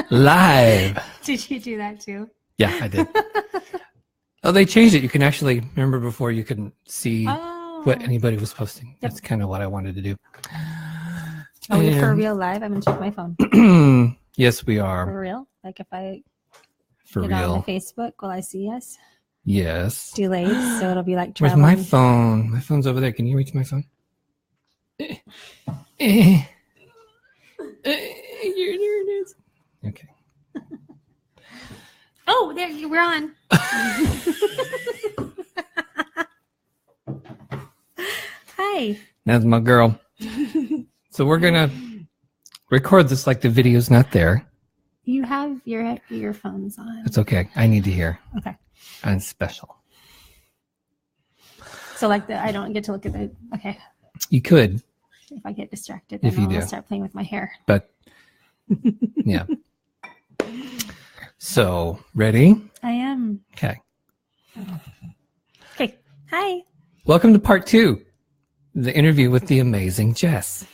Live. Did you do that too? Yeah, I did. Oh, they changed it. You can actually remember before you couldn't see what anybody was posting. Yep. That's kind of what I wanted to do. Are we for real live? I'm gonna check my phone. Yes, we are. For real? Like if I for get real on the Facebook, will I see us? Yes. Delayed, so it'll be like traveling. Where's my phone? My phone's over there. Can you reach my phone? Here it is. Okay. Oh, there you were on. Hi. That's my girl. So we're gonna record this like the video's not there. You have your earphones on. It's okay. I need to hear. Okay. I'm special. So like I don't get to look at the. Okay. You could. If I get distracted, then I'll start playing with my hair. But yeah. So, ready? I am. Okay. Okay. Hi. Welcome to part 2, the interview with the amazing Jess.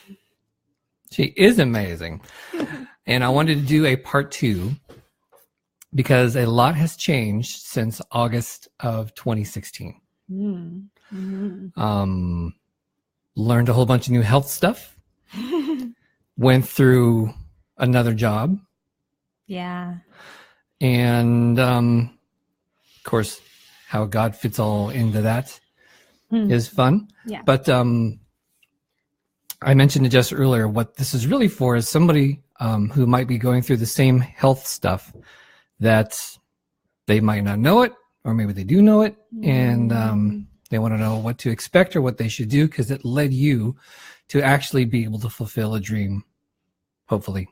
She is amazing. And I wanted to do a part 2 because a lot has changed since August of 2016. Mm-hmm. Learned a whole bunch of new health stuff. Went through another job. Yeah. And of course, how God fits all into that is fun. Yeah. But I mentioned to Jess earlier what this is really for is somebody who might be going through the same health stuff that they might not know it, or maybe they do know it, and they want to know what to expect or what they should do because it led you to actually be able to fulfill a dream, hopefully.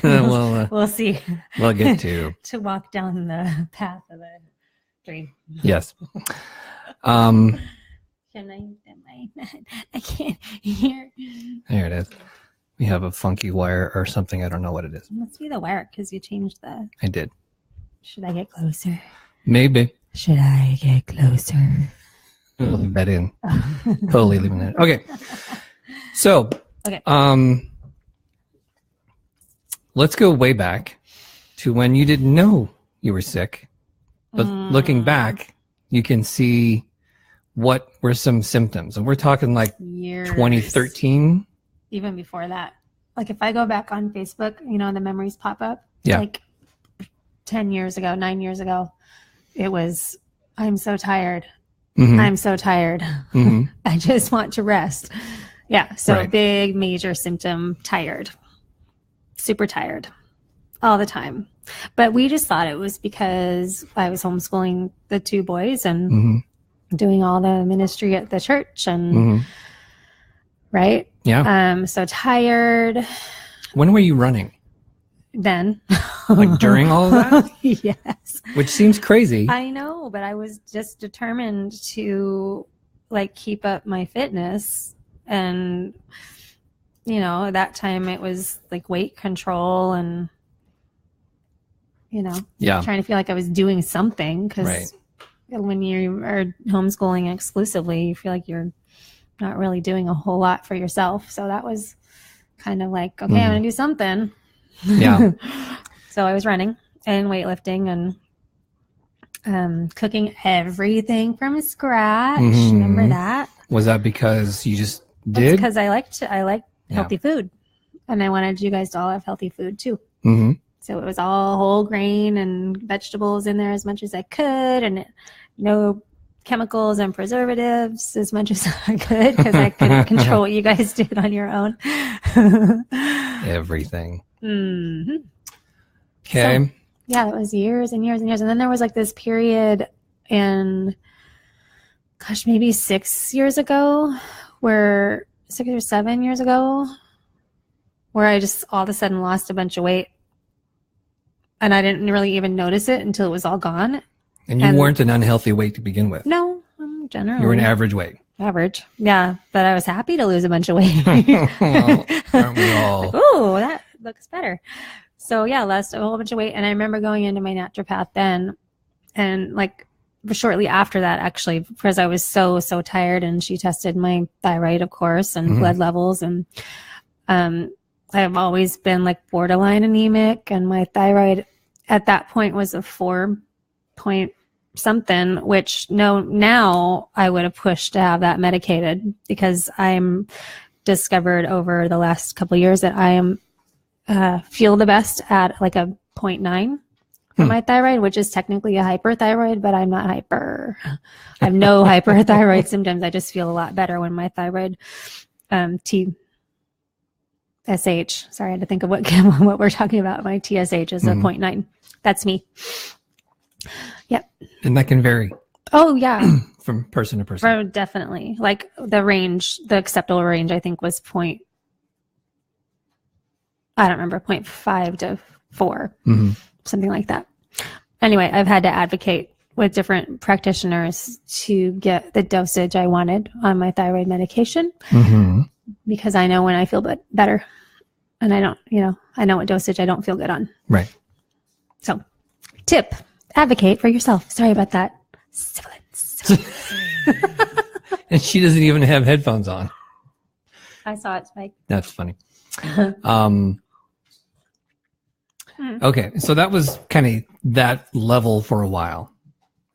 We'll see. We'll get to walk down the path of a dream. Yes. Can I can't hear. There it is. We have a funky wire or something. I don't know what it is. It must be the wire because you changed the. I did. Should I get closer? Maybe. Should I get closer? We'll leave that in. Totally leaving that. Okay. So. Okay. Let's go way back to when you didn't know you were sick. But looking back, you can see what were some symptoms. And we're talking like years. 2013. Even before that. Like if I go back on Facebook, the memories pop up. Yeah. Like 10 years ago, 9 years ago, it was, I'm so tired. Mm-hmm. I'm so tired. Mm-hmm. I just want to rest. Yeah. So right. Big, major symptom, tired. Super tired all the time. But we just thought it was because I was homeschooling the 2 boys and doing all the ministry at the church and right? Yeah. So tired. When were you running? Then. Like during all of that? Yes. Which seems crazy. I know, but I was just determined to like keep up my fitness and at that time it was like weight control and, trying to feel like I was doing something because when you are homeschooling exclusively, you feel like you're not really doing a whole lot for yourself. So that was kind of like, okay, I'm going to do something. Yeah. So I was running and weightlifting and cooking everything from scratch. Remember that? Was that because you just did? It's because I liked healthy food, and I wanted you guys to all have healthy food too. So it was all whole grain and vegetables in there as much as I could, and no chemicals and preservatives as much as I could because I couldn't control what you guys did on your own. Everything. Okay. So, yeah, it was years and years and years, and then there was like this period in, maybe 6 years ago, 6 or 7 years ago, where I just all of a sudden lost a bunch of weight. And I didn't really even notice it until it was all gone. And you weren't an unhealthy weight to begin with. No, generally. You were an average weight. Average. Yeah. But I was happy to lose a bunch of weight. Well, aren't we all? Ooh, that looks better. So yeah, lost a whole bunch of weight. And I remember going into my naturopath then and like shortly after that, actually, because I was so tired, and she tested my thyroid, of course, and blood levels. And I've always been like borderline anemic, and my thyroid at that point was a 4 point something, which now I would have pushed to have that medicated, because I'm discovered over the last couple of years that I am feel the best at like a 0.9 for my thyroid, which is technically a hyperthyroid, but I'm not hyper. I have no hyperthyroid symptoms. I just feel a lot better when my thyroid TSH. Sorry, I had to think of what we're talking about. My TSH is a 0.9. That's me. Yep. And that can vary. Oh yeah. From person to person. Oh, definitely. Like the acceptable range, I think was I don't remember, 0.5 to 4, something like that. Anyway, I've had to advocate with different practitioners to get the dosage I wanted on my thyroid medication, because I know when I feel better, and I don't, I know what dosage I don't feel good on. Right. So, tip, advocate for yourself. Sorry about that. And she doesn't even have headphones on. I saw it, Spike. That's funny. Okay, so that was kind of that level for a while,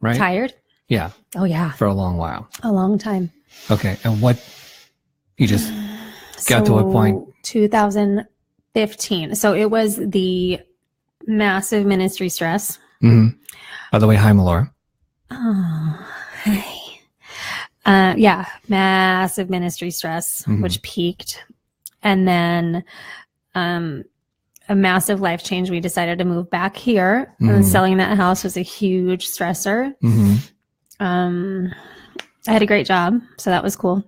right? Tired? Yeah. Oh, yeah. For a long while. A long time. Okay, and you just got to what point? 2015. So it was the massive ministry stress. By the way, hi, Melora. Oh, hi. Yeah, massive ministry stress, which peaked. And then a massive life change. We decided to move back here, and selling that house was a huge stressor. I had a great job, so that was cool.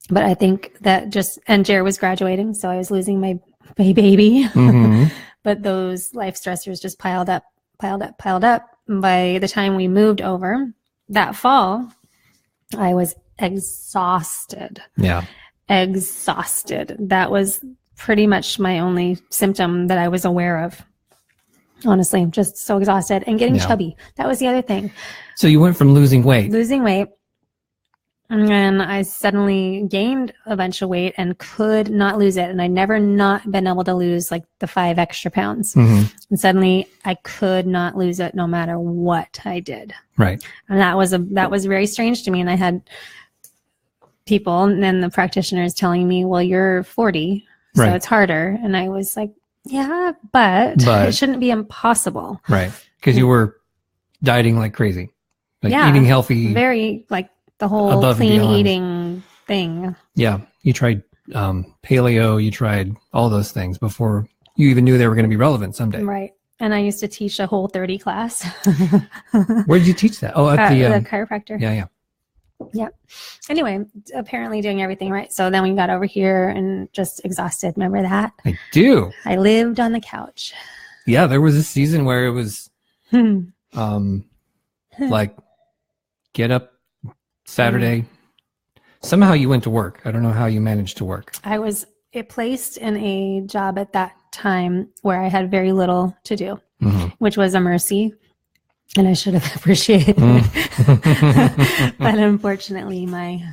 But I think that and Jared was graduating, so I was losing my baby. But those life stressors just piled up. By the time we moved over that fall, I was exhausted. Yeah. Exhausted. That was pretty much my only symptom that I was aware of. Honestly, just so exhausted and getting chubby. That was the other thing. So you went from losing weight. And then I suddenly gained a bunch of weight and could not lose it. And I never not been able to lose like the 5 extra pounds. And suddenly I could not lose it no matter what I did. Right. And that was very strange to me. And I had people and then the practitioners telling me, well, you're 40, so it's harder. And I was like, yeah, but it shouldn't be impossible. Right. Because you were dieting like crazy. Like eating healthy. Very like the whole clean eating thing. Yeah. You tried paleo, you tried all those things before you even knew they were going to be relevant someday. Right. And I used to teach a Whole30 class. Where did you teach that? Oh, at the chiropractor. Yeah. Yeah. Anyway, apparently doing everything right. So then we got over here and just exhausted. Remember that? I do. I lived on the couch. Yeah, there was a season where it was like get up Saturday. Somehow you went to work. I don't know how you managed to work. I was placed in a job at that time where I had very little to do, which was a mercy. And I should have appreciated it. But unfortunately, my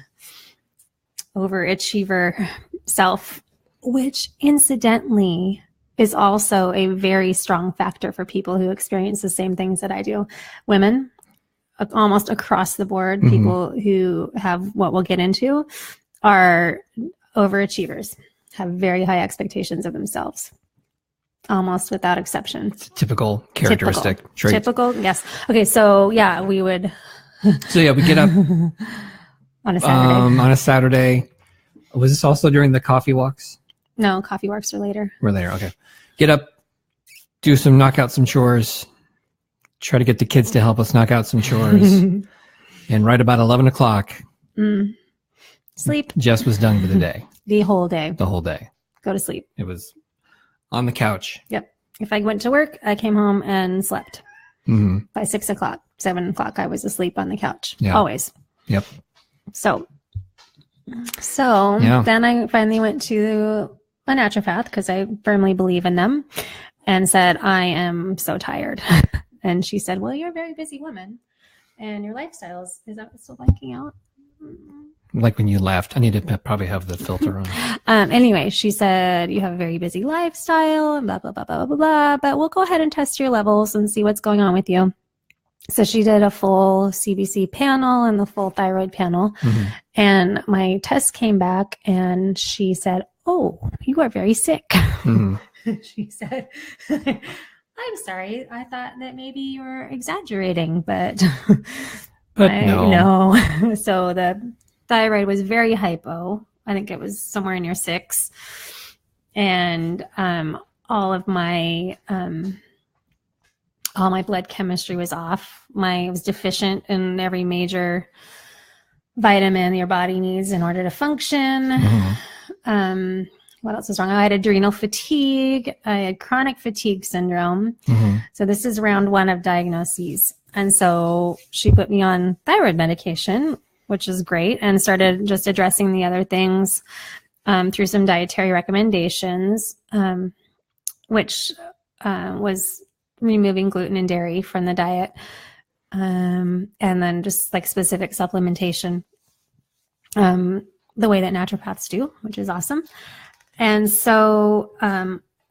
overachiever self, which incidentally is also a very strong factor for people who experience the same things that I do. Women, almost across the board, people who have what we'll get into are overachievers, have very high expectations of themselves. Almost without exception. Typical characteristic trait. Typical, yes. Okay, so yeah, we would. So yeah, we get up on a Saturday. On a Saturday. Was this also during the coffee walks? No, coffee walks are later. We're later. Okay. Get up, knock out some chores. Try to get the kids to help us knock out some chores. And right about 11 o'clock, sleep. Jess was done for the day. The whole day. Go to sleep. It was on the couch. Yep. If I went to work, I came home and slept. By 6 o'clock, 7 o'clock, I was asleep on the couch. Yeah. Always. Yep. So then I finally went to a naturopath because I firmly believe in them and said, I am so tired. And she said, well, you're a very busy woman and your lifestyle is that still blanking out? Like when you left, I need to probably have the filter on. Anyway, she said, you have a very busy lifestyle and blah, blah, blah, blah, blah, blah, but we'll go ahead and test your levels and see what's going on with you. So she did a full CBC panel and the full thyroid panel. Mm-hmm. And my test came back and she said, oh, you are very sick. Mm-hmm. She said, I'm sorry. I thought that maybe you were exaggerating, but no. So the thyroid was very hypo. I think it was somewhere near 6. And all my blood chemistry was off. I was deficient in every major vitamin your body needs in order to function. Mm-hmm. What else was wrong? I had adrenal fatigue. I had chronic fatigue syndrome. Mm-hmm. So this is round 1 of diagnoses. And so she put me on thyroid medication, which is great, and started just addressing the other things through some dietary recommendations, which was removing gluten and dairy from the diet, and then just like specific supplementation, the way that naturopaths do, which is awesome. And so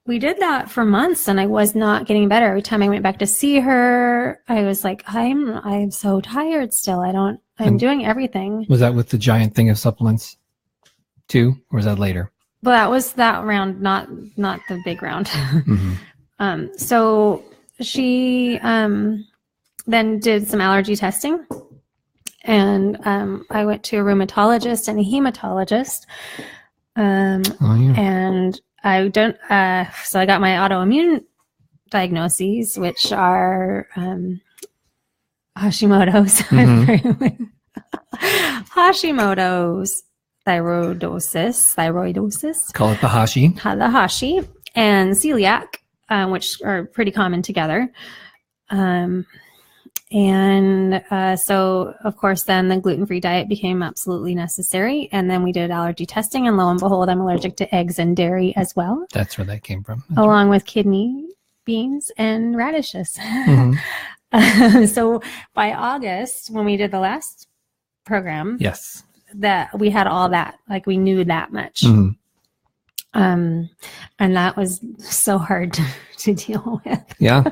we did that for months, and I was not getting better. Every time I went back to see her, I was like, I'm so tired still. I'm doing everything. Was that with the giant thing of supplements too, or was that later? Well, that was that round, not the big round. Mm-hmm. So she then did some allergy testing, and I went to a rheumatologist and a hematologist. And I don't, so I got my autoimmune diagnoses, which are Hashimoto's, mm-hmm. Hashimoto's, thyroidosis. Call it the Hashi. The Hashi, and celiac, which are pretty common together. So, of course, then the gluten-free diet became absolutely necessary. And then we did allergy testing, and lo and behold, I'm allergic to eggs and dairy as well. That's where that came from. Along with kidney beans and radishes. Mm-hmm. So by August, when we did the last program, yes, that we had all that, like we knew that much. Mm-hmm. And that was so hard to deal with. Yeah.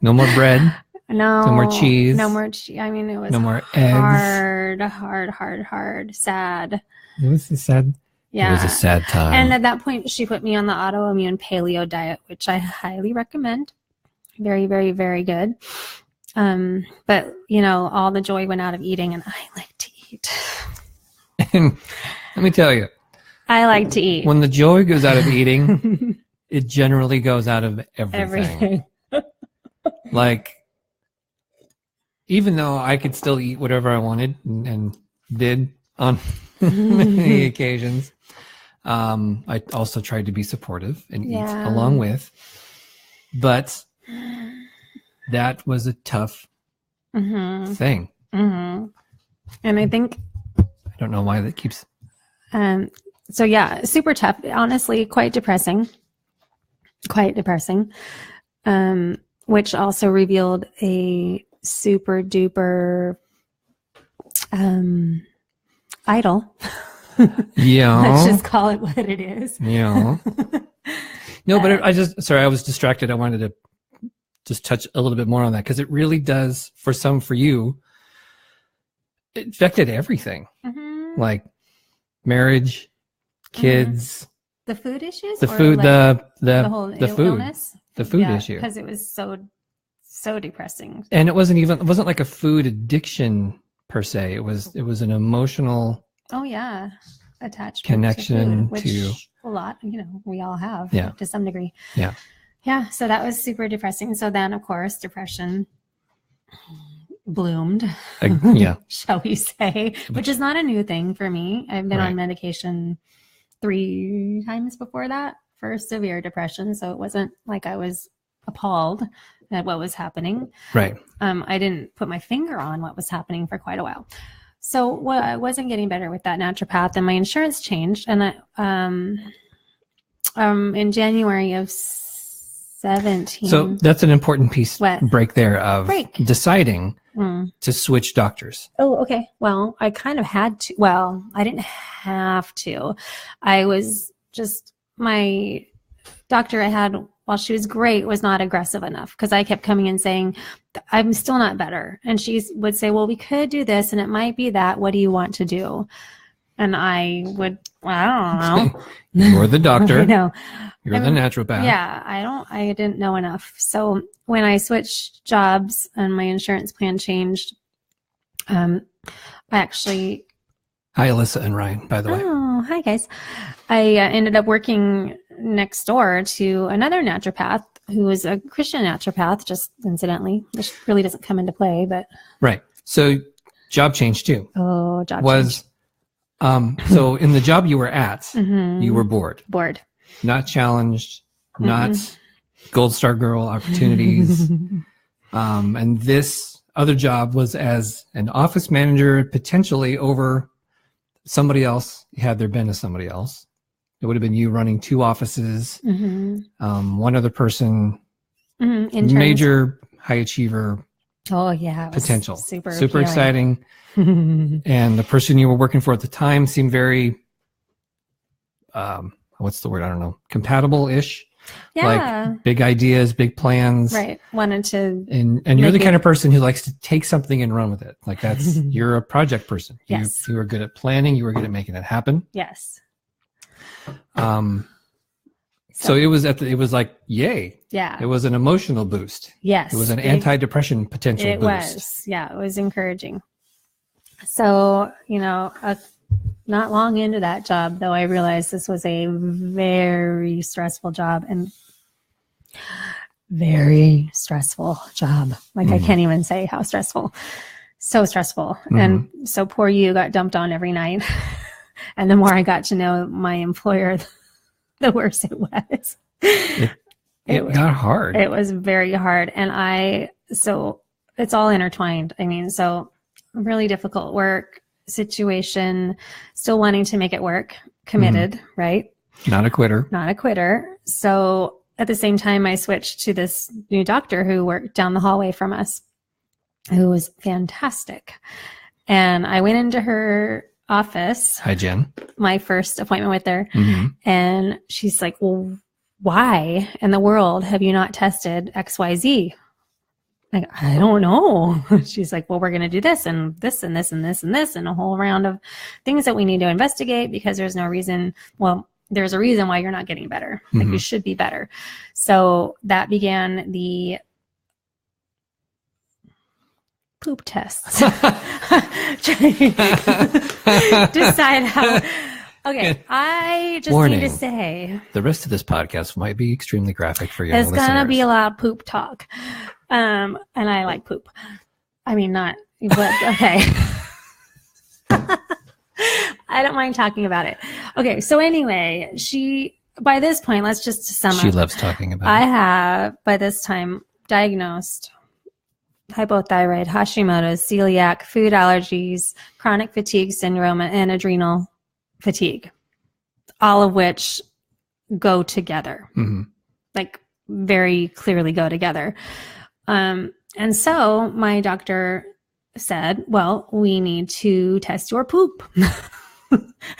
No more bread. No more cheese. No more cheese. I mean, it was no more eggs. Hard, sad. It was sad. Yeah. It was a sad time. And at that point, she put me on the autoimmune paleo diet, which I highly recommend. Very, very, very good. But, all the joy went out of eating, and I like to eat. And let me tell you. I like to eat. When the joy goes out of eating, it generally goes out of everything. Like, even though I could still eat whatever I wanted and did on many occasions, I also tried to be supportive and eat along with. But that was a tough thing. Mm-hmm. And I think... I don't know why that keeps... So yeah, super tough. Honestly, quite depressing. Which also revealed a super duper idol. Yeah. Let's just call it what it is. Yeah. No, but I was distracted. I wanted to just touch a little bit more on that, because it really does, for you, it affected everything. Mm-hmm. Like marriage, kids, the food issues, the food, like the whole food illness, the food issue, because it was so depressing. And it wasn't like a food addiction per se. It was an emotional attachment connection to a lot. We all have to some degree. Yeah. So that was super depressing. So then, of course, depression bloomed. Shall we say? Which is not a new thing for me. I've been on medication 3 times before that for severe depression. So it wasn't like I was appalled at what was happening. Right. I didn't put my finger on what was happening for quite a while. So I wasn't getting better with that naturopath, and my insurance changed. And in January of 17. So that's an important break there of deciding to switch doctors? Oh, okay. Well, I kind of had to. Well, I didn't have to. I was just, my doctor I had, while she was great, was not aggressive enough, because I kept coming and saying, I'm still not better. And she would say, well, we could do this and it might be that. What do you want to do? And I would, well, I don't know. You're the doctor. I know. You're the naturopath. Yeah, I didn't know enough. So when I switched jobs and my insurance plan changed, I actually. Hi, Alyssa and Ryan, by the way. Oh, hi guys. I ended up working next door to another naturopath who was a Christian naturopath, just incidentally, which really doesn't come into play, but. Right. So job change too. Oh, job change. So in the job you were at, you were bored. Bored. Not challenged, not gold star girl opportunities. And this other job was as an office manager, potentially over somebody else, had there been a somebody else. It would have been you running 2 offices, one other person, major high achiever. Oh yeah. Potential. Super exciting. And the person you were working for at the time seemed very, what's the word? I don't know. Compatible-ish. Yeah. Like big ideas, big plans. Right. Wanted to. And you're the kind of person who likes to take something and run with it. Like that's, you're a project person. Yes. You were good at planning. You were good at making it happen. Yes. So it was it was like, yay. Yeah. It was an emotional boost. Yes. It was an anti-depression potential boost. It was. Yeah. It was encouraging. So, not long into that job, though, I realized this was a very stressful job and very stressful job. Like I can't even say how stressful. So stressful. And so poor you got dumped on every night. And the more I got to know my employer, the worse it was. It got hard. It was very hard. And so it's all intertwined. I mean, so really difficult work situation, still wanting to make it work, committed, right? Not a quitter. Not a quitter. So at the same time, I switched to this new doctor who worked down the hallway from us, who was fantastic. And I went into her office. Hi, Jen. My first appointment with her. And she's like, well, why in the world have you not tested XYZ? Like, I don't know. She's like, well, we're going to do this and this and this and this and this and a whole round of things that we need to investigate because there's no reason. Well, there's a reason why you're not getting better. Like you should be better. So that began the poop tests. Decide how. Okay, I just Warning. need to say the rest of this podcast might be extremely graphic for young there's listeners. gonna be a lot of poop talk, and I like poop. I mean, not, but okay. I don't mind talking about it. Okay, so anyway, by this point, let's just sum up. She loves talking about I it. have, by this time, diagnosed hypothyroid, Hashimoto's, celiac, food allergies, chronic fatigue syndrome, and adrenal fatigue, all of which go together, like very clearly go together. And so my doctor said, well, we need to test your poop.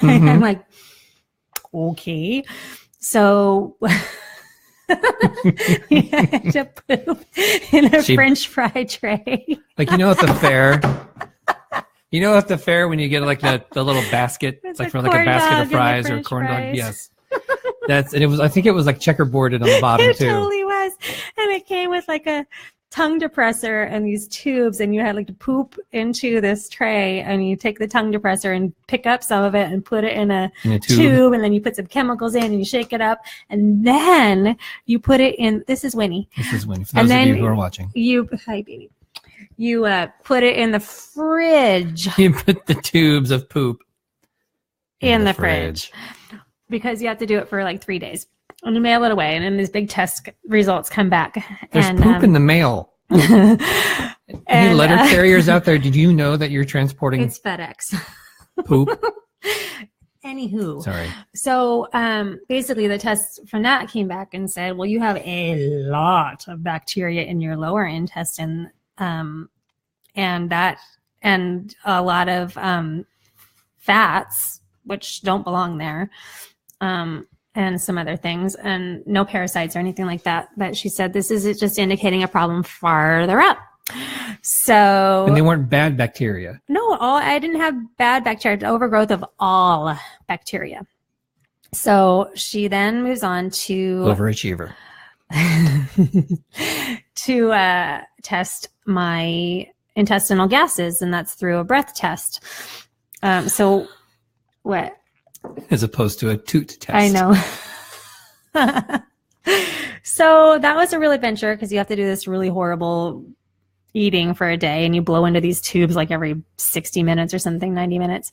I'm like, okay. So we had to poop in a French fry tray. Like, at the fair, at the fair when you get like the little basket, it's like from like a basket of fries or corn dog. Yes. I think it was like checkerboarded on the bottom too. It totally was. And it came with like a tongue depressor and these tubes, and you had like to poop into this tray, and you take the tongue depressor and pick up some of it and put it in a tube, and then you put some chemicals in and you shake it up, and then you put it in. This is Winnie. For those of you who are watching. Hi, baby. You put it in the fridge. You put the tubes of poop in the fridge because you have to do it for like 3 days. And you mail it away, and then these big test results come back. There's poop in the mail. Any letter carriers out there, did you know that you're transporting? It's FedEx. Poop. Anywho. Sorry. So basically the test from that came back and said, well, you have a lot of bacteria in your lower intestine. and a lot of fats, which don't belong there, and some other things, and no parasites or anything like that. But she said this is just indicating a problem farther up. So, and they weren't bad bacteria. No, I didn't have bad bacteria, overgrowth of all bacteria. So she then moves on to overachiever to test my intestinal gases, and that's through a breath test. So what? As opposed to a toot test. I know. So that was a real adventure because you have to do this really horrible eating for a day, and you blow into these tubes like every 60 minutes or something, 90 minutes.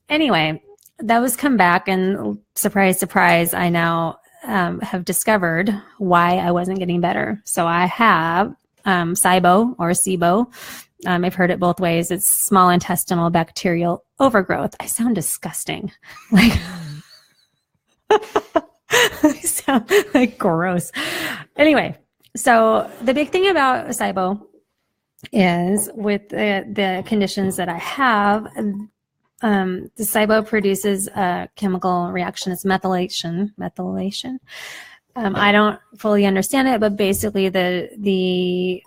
Anyway, that was come back, and surprise, surprise, I now have discovered why I wasn't getting better. So I have SIBO or SIBO. I've heard it both ways. It's small intestinal bacterial overgrowth. I sound disgusting. Like, I sound like gross. Anyway, so the big thing about SIBO is with the conditions that I have, the SIBO produces a chemical reaction. It's methylation. I don't fully understand it, but basically the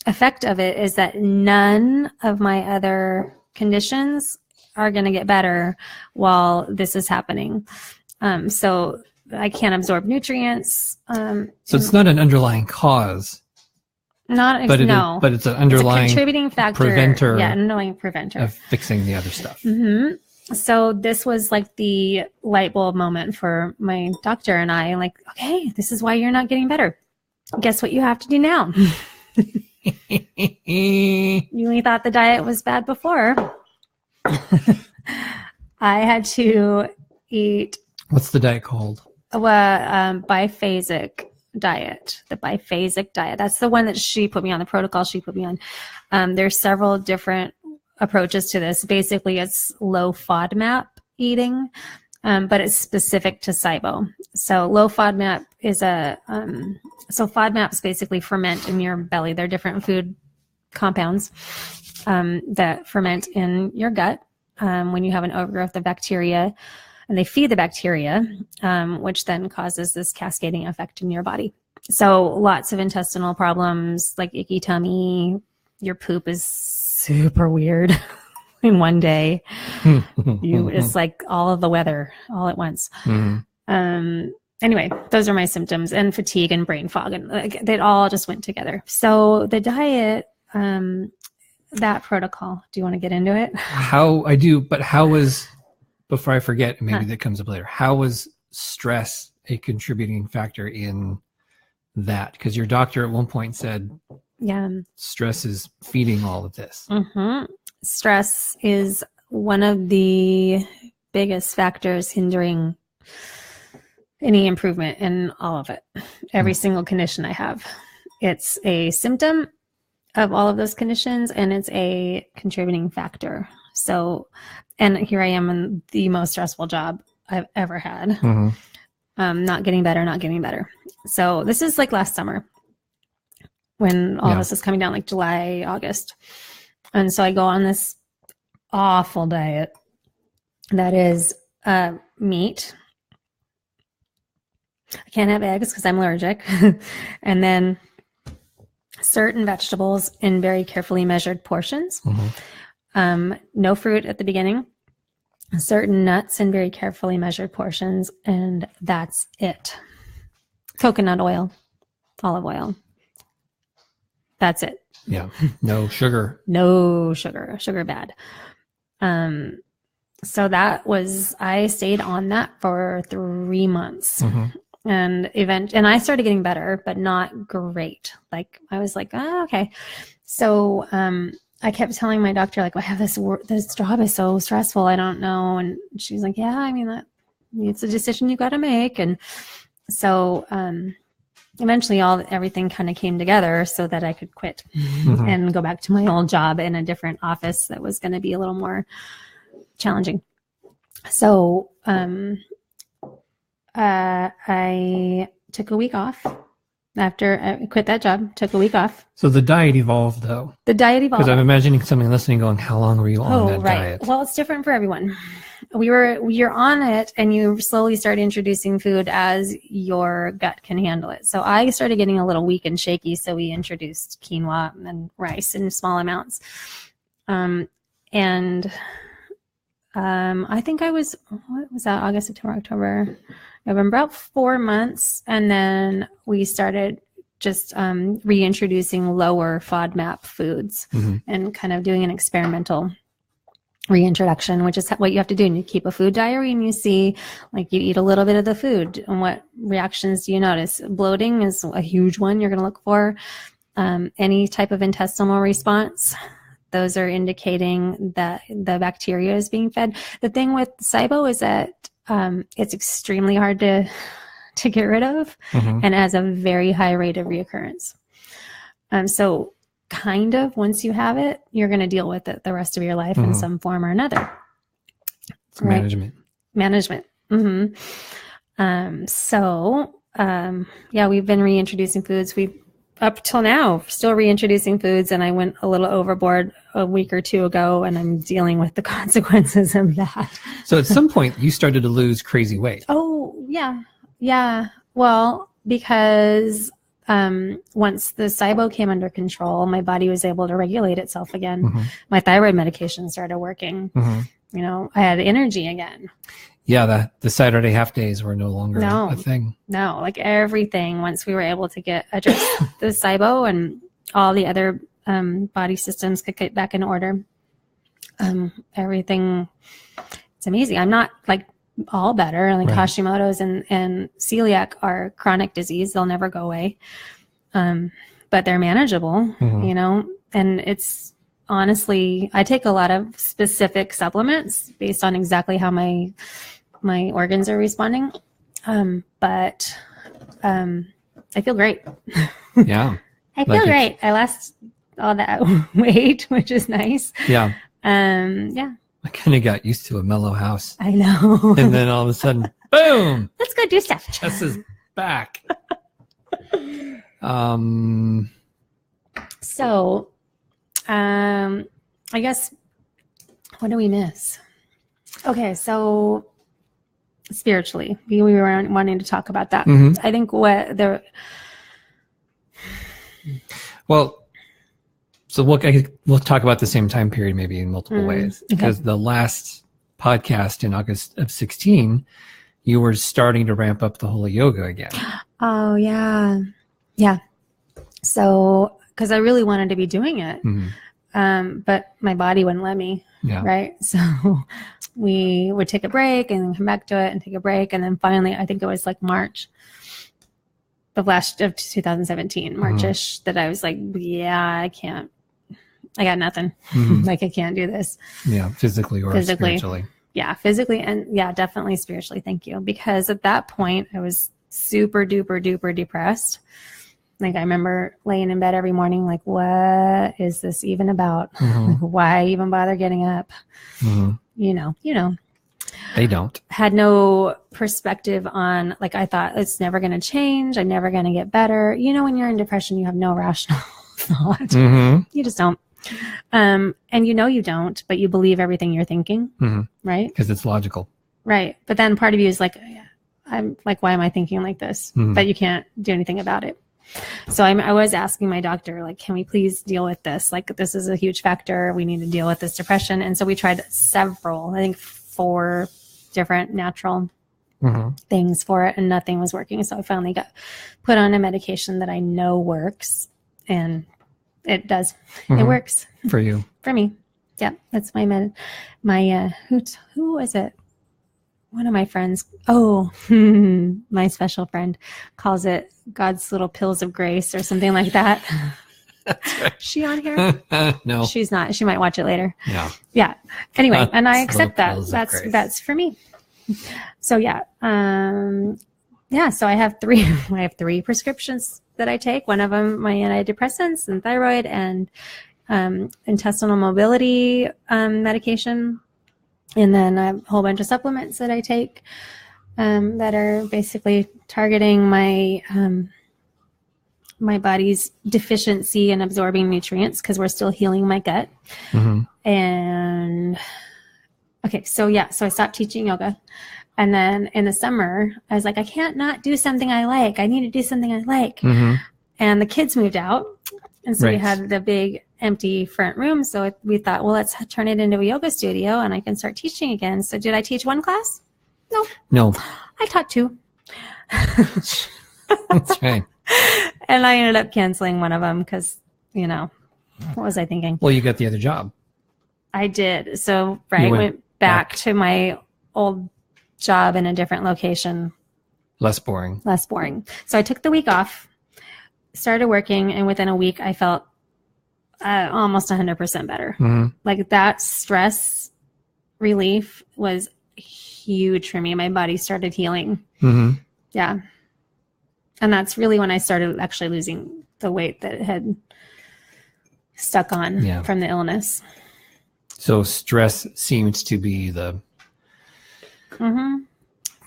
effect of it is that none of my other conditions are going to get better while this is happening. So I can't absorb nutrients. So it's not an underlying cause. But it's an underlying contributing factor. Preventer. Yeah, underlying preventer of fixing the other stuff. Mm-hmm. So this was like the light bulb moment for my doctor and I. Like, okay, this is why you're not getting better. Guess what you have to do now? You only thought the diet was bad before. I had to eat. What's the diet called? Bi-phasic diet. The bi-phasic diet. That's the one that she put me on, the protocol she put me on. There's several different approaches to this. Basically, it's low FODMAP eating, but it's specific to SIBO. So low FODMAP is so FODMAPs basically ferment in your belly. They're different food compounds that ferment in your gut when you have an overgrowth of bacteria, and they feed the bacteria, which then causes this cascading effect in your body. So lots of intestinal problems like icky tummy. Your poop is super weird in one day. It's like all of the weather all at once. Anyway, those are my symptoms, and fatigue and brain fog, and they all just went together. So the diet, that protocol, do you want to get into it? I do, but how was, before I forget, maybe that comes up later, how was stress a contributing factor in that? Because your doctor at one point said, stress is feeding all of this. Stress is one of the biggest factors hindering any improvement in all of it. Every single condition I have. It's a symptom of all of those conditions, and it's a contributing factor. So, and here I am in the most stressful job I've ever had. Not getting better. So this is like last summer when all this is coming down, like July, August. And so I go on this awful diet that is meat. I can't have eggs because I'm allergic. And then certain vegetables in very carefully measured portions. No fruit at the beginning. Certain nuts in very carefully measured portions. And that's it. Coconut oil, olive oil. That's it. Yeah. No sugar. No sugar. Sugar bad. So I stayed on that for 3 months. And I started getting better, but not great. Like I was like, oh, okay. So I kept telling my doctor, like, I have this job is so stressful. I don't know. And she's like, yeah, I mean, it's a decision you got to make. And so eventually everything kind of came together so that I could quit and go back to my old job in a different office that was going to be a little more challenging. So I took a week off After I quit that job, took a week off. So the diet evolved, though. The diet evolved. Because I'm imagining somebody listening going, how long were you on that diet? Well, it's different for everyone. You're on it, and you slowly start introducing food as your gut can handle it. So I started getting a little weak and shaky, so we introduced quinoa and rice in small amounts. I think I was, what was that? August, September, October, November, about 4 months. And then we started just reintroducing lower FODMAP foods and kind of doing an experimental reintroduction, which is what you have to do. And you keep a food diary and you see, like, you eat a little bit of the food and what reactions do you notice? Bloating is a huge one you're going to look for. Any type of intestinal response. Those are indicating that the bacteria is being fed. The thing with SIBO is that it's extremely hard to get rid of and has a very high rate of reoccurrence. So kind of once you have it, you're going to deal with it the rest of your life in some form or another. It's management. Management. Yeah, we've been reintroducing foods. Up till now, still reintroducing foods, and I went a little overboard a week or two ago, and I'm dealing with the consequences of that. So at some point, you started to lose crazy weight. Oh, yeah. Yeah. Well, because once the SIBO came under control, my body was able to regulate itself again. My thyroid medication started working. You know, I had energy again. Yeah, the Saturday half days were no longer a thing. No, like everything, once we were able to address the SIBO and all the other body systems could get back in order. Everything, it's amazing. I'm not like all better. Like Hashimoto's and celiac are chronic disease. They'll never go away. But they're manageable, you know, and it's honestly, I take a lot of specific supplements based on exactly how my organs are responding. But I feel great. Yeah. I feel great. I lost all that weight, which is nice. Yeah. Yeah. I kind of got used to a mellow house. I know. And then all of a sudden, boom! Let's go do stuff. Jess is back. So, I guess, what do we miss? Okay, so spiritually, we were wanting to talk about that. I think so we'll talk about the same time period maybe in multiple ways, because the last podcast in August of 2016, you were starting to ramp up the Holy Yoga again. Oh, yeah. Yeah. So, because I really wanted to be doing it, but my body wouldn't let me, right? So we would take a break and then come back to it and take a break. And then finally, I think it was like March of 2017, March-ish, that I was like, yeah, I can't. I got nothing. Like, I can't do this. Yeah, physically or spiritually. Yeah, physically and definitely spiritually. Thank you. Because at that point, I was super duper duper depressed. Like, I remember laying in bed every morning, like, what is this even about? Like, why even bother getting up? You know. They don't. Had no perspective on, like, I thought it's never going to change. I'm never going to get better. You know, when you're in depression, you have no rational thought. You just don't. And you don't, but you believe everything you're thinking, right? Because it's logical. Right. But then part of you is like, I'm like, why am I thinking like this? But you can't do anything about it. So I was asking my doctor, like, can we please deal with this? Like, this is a huge factor. We need to deal with this depression. And so we tried several, I think 4 different natural things for it, and nothing was working. So I finally got put on a medication that I know works, and it does. It works. For you. For me. Yeah. That's my who was it? One of my friends, my special friend, calls it God's little pills of grace or something like that. That's right. Is she on here? No. She's not. She might watch it later. Yeah. Yeah. Anyway, God's and I accept that. That's for me. So yeah. So I have 3 prescriptions that I take. One of them, my antidepressants and thyroid and intestinal mobility medication. And then a whole bunch of supplements that I take that are basically targeting my my body's deficiency in absorbing nutrients because we're still healing my gut. And okay, so I stopped teaching yoga. And then in the summer, I was like, I can't not do something I like. I need to do something I like. And the kids moved out. And so we had the big empty front room. So we thought, well, let's turn it into a yoga studio and I can start teaching again. So did I teach one class? No. I taught 2. That's right. And I ended up canceling one of them because, what was I thinking? Well, you got the other job. I did. So, went back to my old job in a different location. Less boring. So I took the week off, started working, and within a week I felt almost 100% better. Like that stress relief was huge for me. My body started healing. Yeah. And that's really when I started actually losing the weight that had stuck on from the illness. So stress seems to be the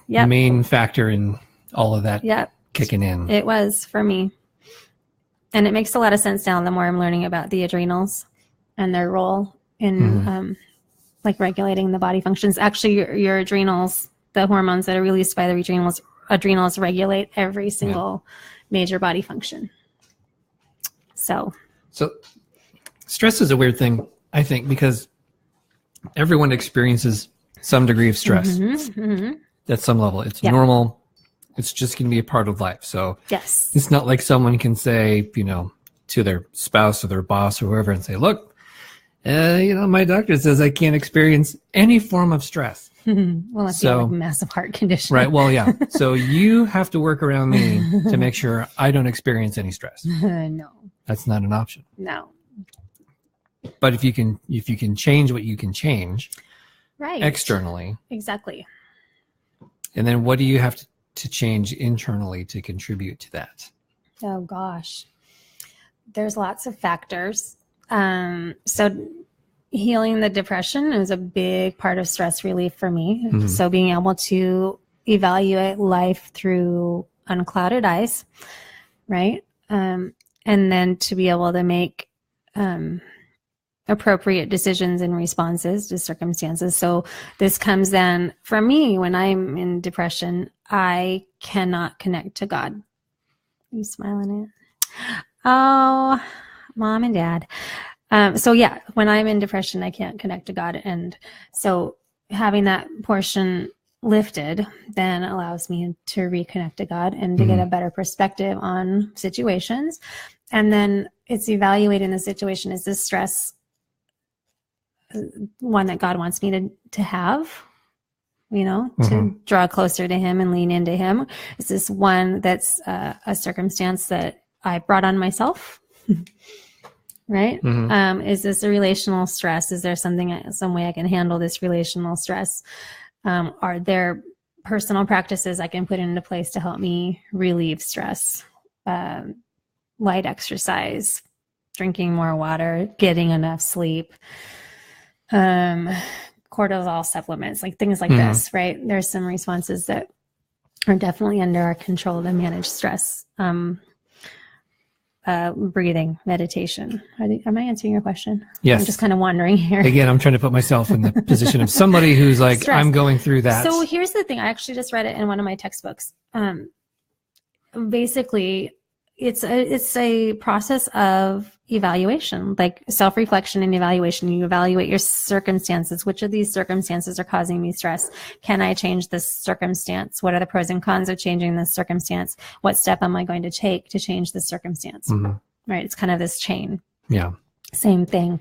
main factor in all of that kicking in. It was for me. And it makes a lot of sense now the more I'm learning about the adrenals and their role in like regulating the body functions. Actually, your adrenals, the hormones that are released by the adrenals regulate every single major body function. So stress is a weird thing, I think, because everyone experiences some degree of stress at some level. It's normal. It's just going to be a part of life. So it's not like someone can say, to their spouse or their boss or whoever and say, look, my doctor says I can't experience any form of stress. Well, if you have a massive heart condition. Right. Well, yeah. So you have to work around me to make sure I don't experience any stress. No. That's not an option. No. But if you can change what you can change externally. Exactly. And then what do you have to change internally to contribute to that? Oh, gosh. There's lots of factors. So healing the depression is a big part of stress relief for me. So being able to evaluate life through unclouded eyes, right? And then to be able to make appropriate decisions and responses to circumstances. So this comes then from me when I'm in depression, I cannot connect to God. Are you smiling at? Oh, Mom and Dad. When I'm in depression, I can't connect to God. And so having that portion lifted then allows me to reconnect to God and to get a better perspective on situations. And then it's evaluating the situation. Is this stress one that God wants me to have, to draw closer to him and lean into him? Is this one that's a circumstance that I brought on myself? Right? Is this a relational stress? Is there some way I can handle this relational stress? Are there personal practices I can put into place to help me relieve stress? Light exercise, drinking more water, getting enough sleep, cortisol supplements, like things like this, right? There's some responses that are definitely under our control to manage stress. Breathing, meditation. Am I answering your question? Yes. I'm just kind of wandering here. Again, I'm trying to put myself in the position of somebody who's like, stress. I'm going through that. So here's the thing. I actually just read it in one of my textbooks. Basically, it's a process of evaluation, like self-reflection and evaluation. You evaluate your circumstances. Which of these circumstances are causing me stress? Can I change this circumstance? What are the pros and cons of changing this circumstance? What step am I going to take to change this circumstance? Right? It's kind of this chain. Yeah. Same thing.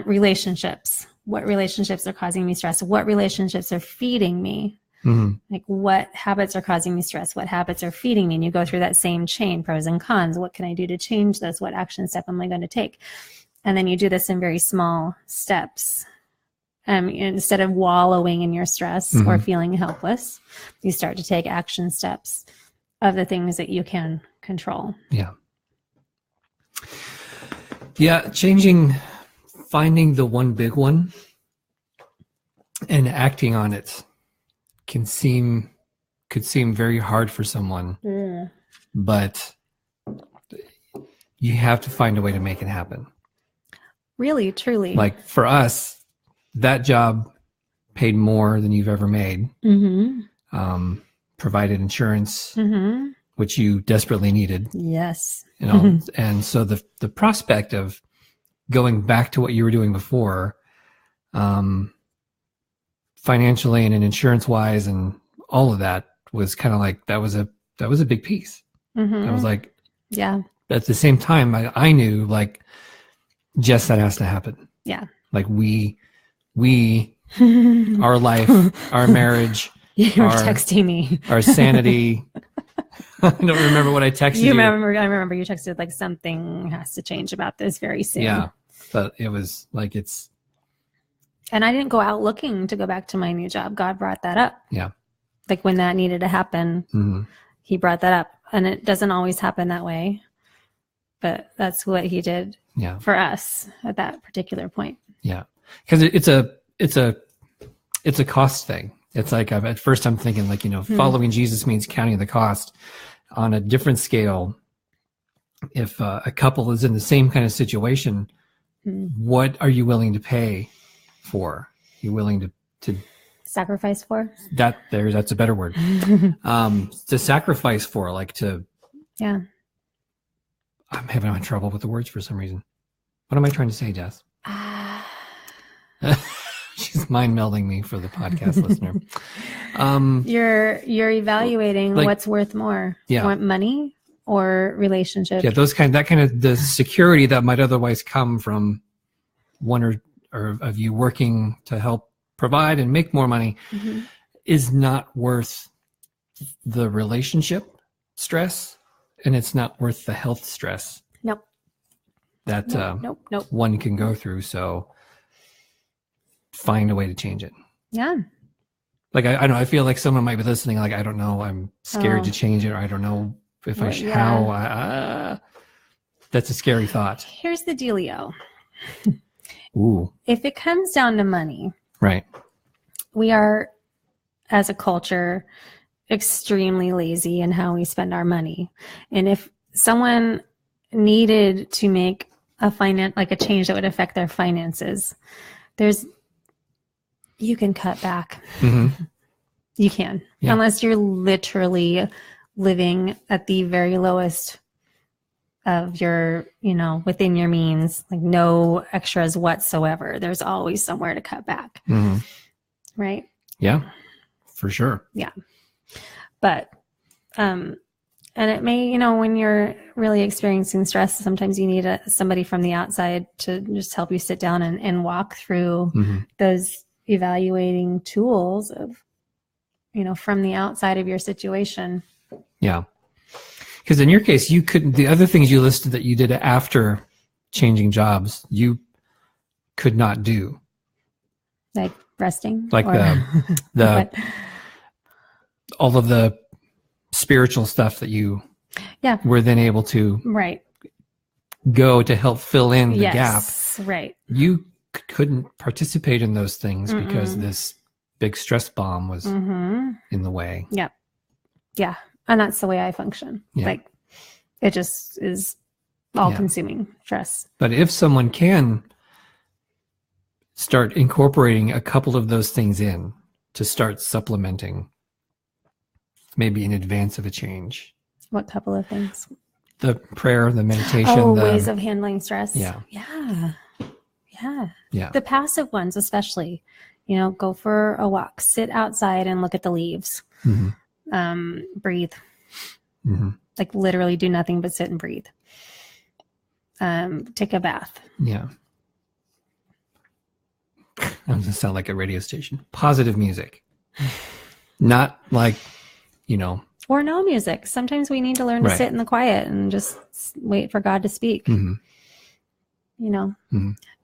Relationships. What relationships are causing me stress? What relationships are feeding me? Like what habits are causing me stress? What habits are feeding me? And you go through that same chain, pros and cons. What can I do to change this? What action step am I going to take? And then you do this in very small steps. Instead of wallowing in your stress or feeling helpless, you start to take action steps of the things that you can control. Yeah. Yeah. Finding the one big one and acting on it could seem very hard for someone, but you have to find a way to make it happen. Really, truly. Like for us, that job paid more than you've ever made. Provided insurance, which you desperately needed. Yes. You know, and so the prospect of going back to what you were doing before, financially and insurance wise and all of that was kind of like, that was a big piece. I was like, yeah. At the same time, I knew like, Jess, that has to happen. Yeah. Like we, our life, our marriage, you were texting me, our sanity. I don't remember what I texted you. I remember you texted like something has to change about this very soon. Yeah. But it was like, and I didn't go out looking to go back to my new job. God brought that up. Yeah. Like when that needed to happen, he brought that up, and it doesn't always happen that way, but that's what he did for us at that particular point. Yeah. Cause it's a cost thing. It's like, at first I'm thinking like, following Jesus means counting the cost on a different scale. If a couple is in the same kind of situation, what are you willing to pay for? You're willing to sacrifice for that's a better word. To sacrifice for, like I'm having trouble with the words for some reason. What am I trying to say, Jess? She's mind melding me for the podcast listener. You're evaluating like, what's worth more. Yeah. Want money or relationship? Yeah, that kind of the security that might otherwise come from one or of you working to help provide and make more money is not worth the relationship stress, and it's not worth the health stress. Nope. That nope. One can go through. So find a way to change it. Yeah. Like I don't know, I feel like someone might be listening. Like, I don't know, I'm scared to change it, or I don't know if I should, how. That's a scary thought. Here's the dealio. Ooh. If it comes down to money, right? We are, as a culture, extremely lazy in how we spend our money. And if someone needed to make a change that would affect their finances, you can cut back. You can, unless you're literally living at the very lowest of your, within your means, like no extras whatsoever. There's always somewhere to cut back. Right? Yeah, for sure. Yeah. But, and it may, when you're really experiencing stress, sometimes you need somebody from the outside to just help you sit down and walk through those evaluating tools of, from the outside of your situation. Yeah. Because in your case, you couldn't, the other things you listed that you did after changing jobs, you could not do. Like resting? Like the all of the spiritual stuff that you were then able to go to help fill in the gap. Right. You couldn't participate in those things because this big stress bomb was in the way. Yeah. Yeah. And that's the way I function. Yeah. Like it just is all consuming stress. But if someone can start incorporating a couple of those things in to start supplementing, maybe in advance of a change. What couple of things? The prayer, the meditation. Ways of handling stress. Yeah. The passive ones, especially, go for a walk, sit outside and look at the leaves. Breathe. Like literally do nothing but sit and breathe. Take a bath. Yeah. I'm going to sound like a radio station. Positive music. Not like, Or no music. Sometimes we need to learn to sit in the quiet and just wait for God to speak. And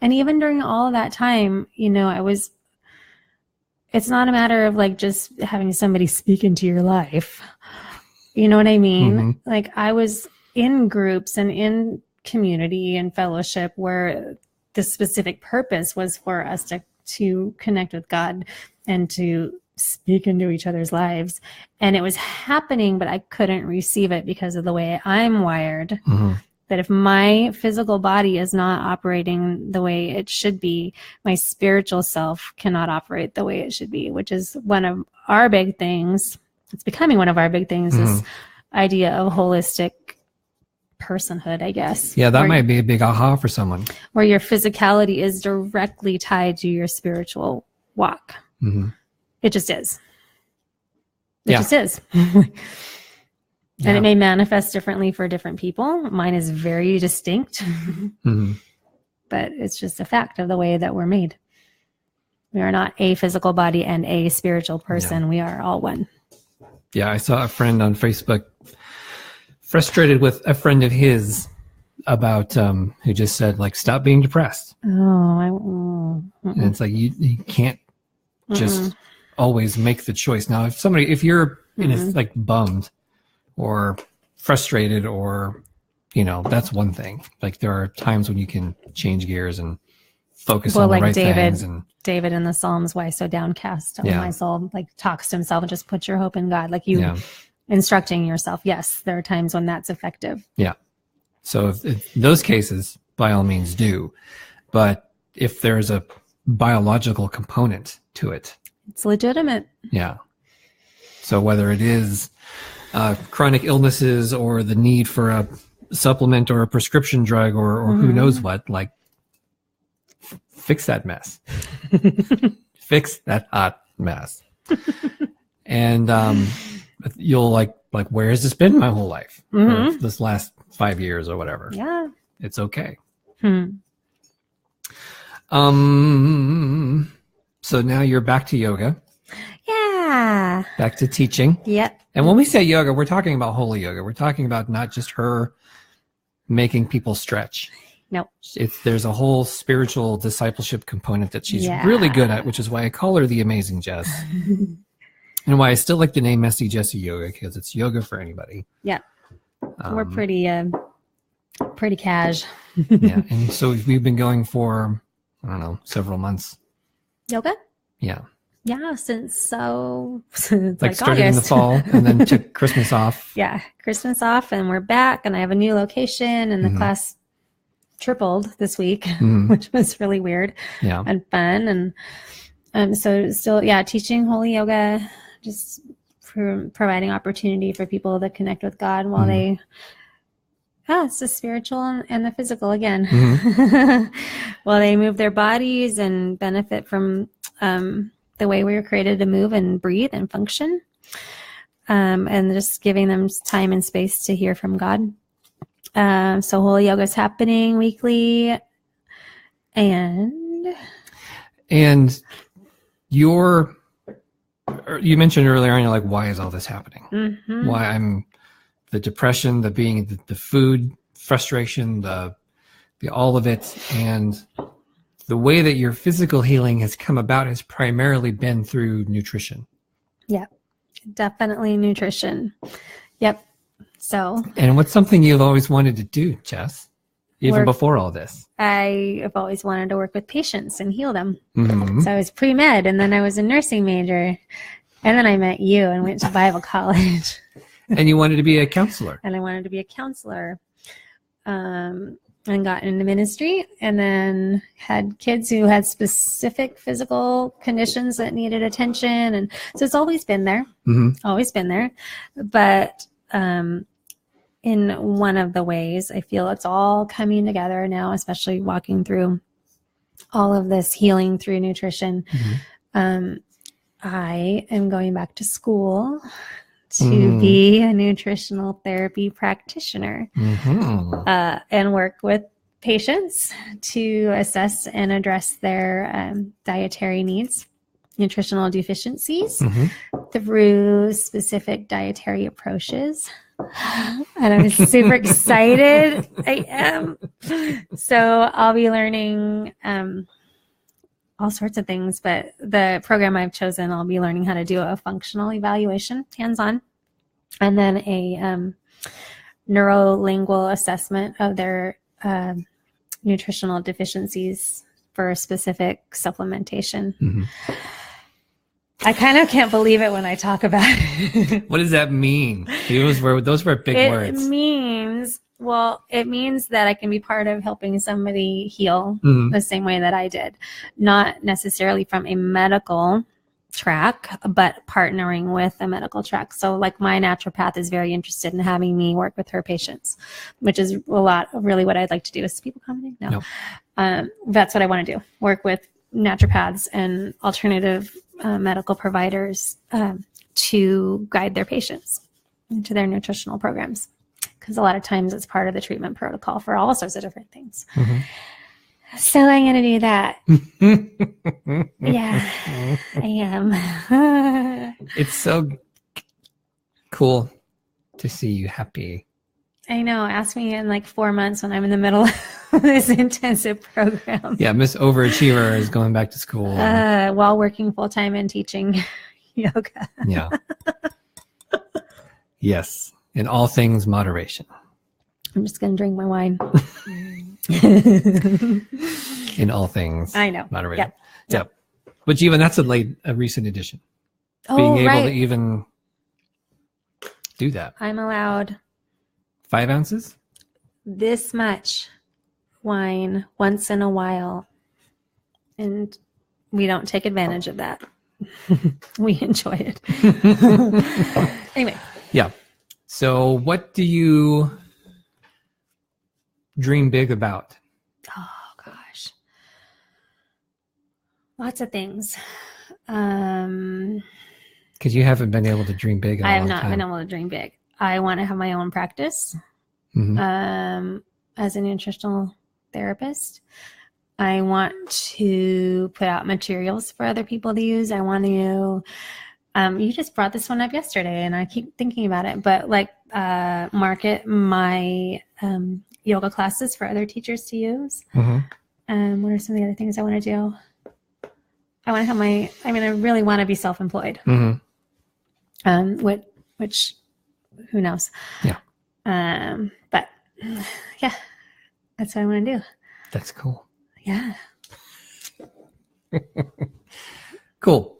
even during all of that time, it's not a matter of like just having somebody speak into your life. You know what I mean? Like I was in groups and in community and fellowship where the specific purpose was for us to connect with God and to speak into each other's lives. And it was happening, but I couldn't receive it because of the way I'm wired. that if my physical body is not operating the way it should be, my spiritual self cannot operate the way it should be, which is one of our big things. It's becoming one of our big things, this idea of holistic personhood, I guess. Yeah, that might be a big aha for someone. Where your physicality is directly tied to your spiritual walk. It just is. It just is. And it may manifest differently for different people. Mine is very distinct, but it's just a fact of the way that we're made. We are not a physical body and a spiritual person. Yeah. We are all one. Yeah, I saw a friend on Facebook frustrated with a friend of his about who just said, like, stop being depressed. And it's like you can't just always make the choice. Now, if you're in a, like, bummed or frustrated, or, you know, that's one thing. Like, there are times when you can change gears and focus on the right things. And David in the Psalms, why so downcast, oh my soul, like, talks to himself and just put your hope in God. Like, you instructing yourself. Yes, there are times when that's effective. Yeah. So if those cases, by all means do. But if there's a biological component to it, it's legitimate. Yeah. So whether it is chronic illnesses or the need for a supplement or a prescription drug or who knows what, like, fix that mess. Fix that hot mess. And you'll like, where has this been my whole life? Or this last 5 years or whatever. Yeah. It's okay. So now you're back to yoga. Yeah. Back to teaching. Yep. And when we say yoga, we're talking about holy yoga. We're talking about not just her making people stretch. No. There's a whole spiritual discipleship component that she's really good at, which is why I call her the Amazing Jess. And why I still like the name Messy Jessie Yoga, because it's yoga for anybody. Yeah. We're pretty cash. Yeah. And so we've been going for, I don't know, several months. Yoga? Yeah. Yeah, since like started August. In the fall and then took Christmas off. Yeah, Christmas off, and we're back, and I have a new location, and the class tripled this week, which was really weird and fun. And so still, teaching holy yoga, just providing opportunity for people to connect with God while they, it's the spiritual and the physical again, while they move their bodies and benefit from the way we were created to move and breathe and function, and just giving them time and space to hear from God. So holy yoga is happening weekly, and you mentioned earlier on, you're like, why is all this happening? Why I'm the depression, the food frustration, the all of it, and the way that your physical healing has come about has primarily been through nutrition. Yeah, definitely nutrition. Yep. So. And what's something you've always wanted to do, Jess, even before all this? I have always wanted to work with patients and heal them. So I was pre-med, and then I was a nursing major, and then I met you and went to Bible college. And you wanted to be a counselor. And I wanted to be a counselor. And got into ministry, and then had kids who had specific physical conditions that needed attention. And so it's always been there, always been there. But in one of the ways, I feel it's all coming together now, especially walking through all of this healing through nutrition. I am going back to school to be a nutritional therapy practitioner and work with patients to assess and address their dietary needs, nutritional deficiencies through specific dietary approaches. And I'm super excited. I am. So I'll be learning all sorts of things, but the program I've chosen, I'll be learning how to do a functional evaluation, hands-on, and then a neurolingual assessment of their nutritional deficiencies for specific supplementation. I kind of can't believe it when I talk about it. What does that mean? Those were big words. It means Well, it means that I can be part of helping somebody heal the same way that I did. Not necessarily from a medical track, but partnering with a medical track. So like my naturopath is very interested in having me work with her patients, which is a lot of really what I'd like to do. Is people commenting? No. That's what I want to do. Work with naturopaths and alternative medical providers to guide their patients into their nutritional programs. Because a lot of times it's part of the treatment protocol for all sorts of different things. So I'm going to do that. Yeah, I am. It's so cool to see you happy. I know. Ask me in like 4 months when I'm in the middle of this intensive program. Yeah, Miss Overachiever is going back to school. While working full-time and teaching yoga. Yeah. Yes. In all things, moderation. I'm just going to drink my wine. In all things, I know. Moderation. Yep. But even that's a recent addition. Being able to even do that. I'm allowed 5 ounces? This much wine once in a while. And we don't take advantage of that. We enjoy it. Anyway. Yeah. So what do you dream big about? Oh, gosh. Lots of things. Because you haven't been able to dream big in a long time. I have not been able to dream big. I want to have my own practice as a nutritional therapist. I want to put out materials for other people to use. I want to, you just brought this one up yesterday and I keep thinking about it, but like market my yoga classes for other teachers to use. What are some of the other things I want to do? I want to have I really want to be self-employed. Which who knows? Yeah. But yeah, that's what I want to do. That's cool. Yeah. Cool.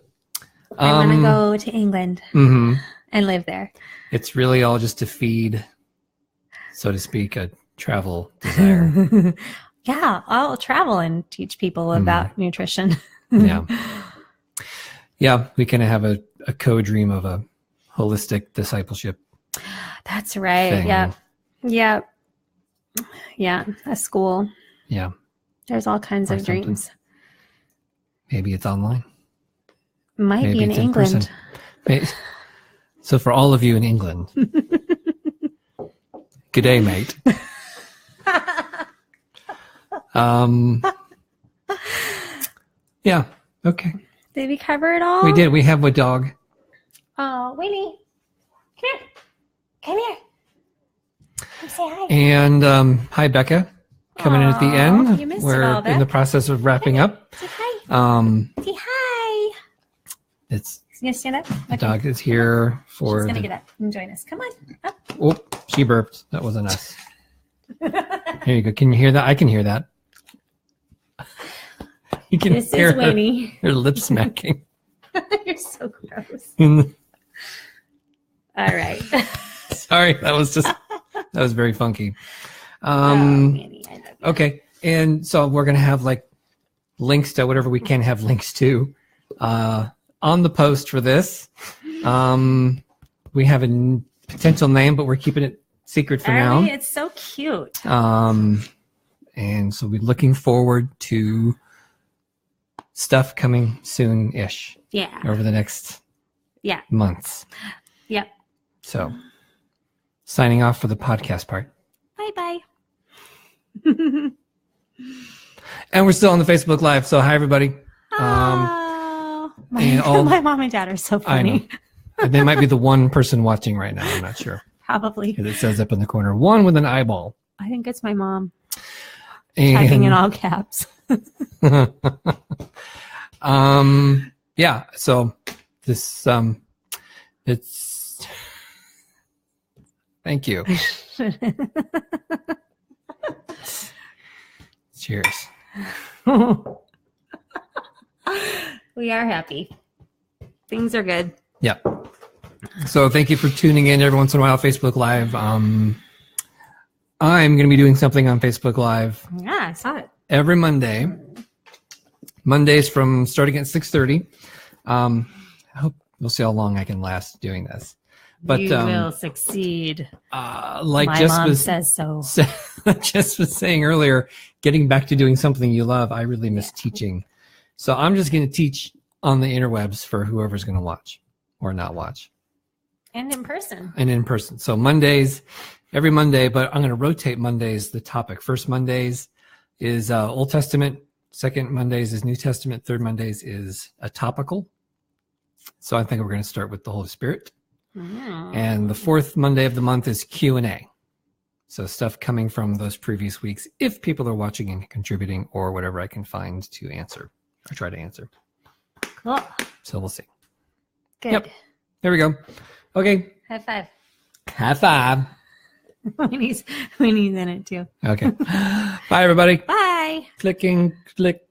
I want to go to England and live there. It's really all just to feed, so to speak, a travel desire. Yeah, I'll travel and teach people about nutrition. Yeah. Yeah, we kind of have a co-dream of a holistic discipleship. That's right. thing. Yeah. Yeah. Yeah. A school. Yeah. There's all kinds of something. dreams. Maybe it's online. Might Maybe be in it's England. person. So for all of you in England, good day, mate. Yeah. Okay. Did we cover it all? We did. We have a dog. Oh, Winnie. Come here. Come here. Come say hi. And hi, Becca. Coming in at the end. You missed We're it all, in the Beck. process of wrapping up. Say hi. Say hi. It's You gonna stand up? the dog is here for. She's gonna get up and join us. Come on. Up. Oh, she burped. That wasn't us. Here you go. Can you hear that? I can hear that. You can This hear is Winnie. her lip smacking. You're so gross. In All right. Sorry, that was very funky. Winnie, I love you. Okay, and so we're gonna have like links to whatever we can have links to on the post for this. We have a potential name, but we're keeping it secret for now. It's so cute. And so we're looking forward to stuff coming soon-ish. Yeah. Over the next Yeah. months. Yep. So signing off for the podcast part. Bye-bye. And we're still on the Facebook Live. So hi, everybody. Oh, and my mom and dad are so funny. I know. They might be the one person watching right now. I'm not sure. Probably. Because it says up in the corner, one with an eyeball. I think it's my mom. And, Typing in all caps. Yeah. So this, it's, thank you. Cheers. We are happy. Things are good. Yeah. So thank you for tuning in every once in a while, Facebook Live. I'm going to be doing something on Facebook Live. Yeah, I saw it. Every Monday. Mondays from starting at 6:30. I hope we'll see how long I can last doing this. But you will succeed. Like my Jess mom was, says so. Jess was saying earlier, getting back to doing something you love, I really miss teaching. So I'm just going to teach on the interwebs for whoever's going to watch or not watch. And in person. So Mondays, every Monday, but I'm going to rotate Mondays, the topic. First Mondays is Old Testament. Second Mondays is New Testament. Third Mondays is a topical. So I think we're going to start with the Holy Spirit. And the fourth Monday of the month is Q&A. So stuff coming from those previous weeks, if people are watching and contributing or whatever I can find to answer or try to answer. Cool. So we'll see. Good. Yep. There we go. Okay. High five. High five. Winnie's in it too. Okay. Bye, everybody. Bye. Clicking, click.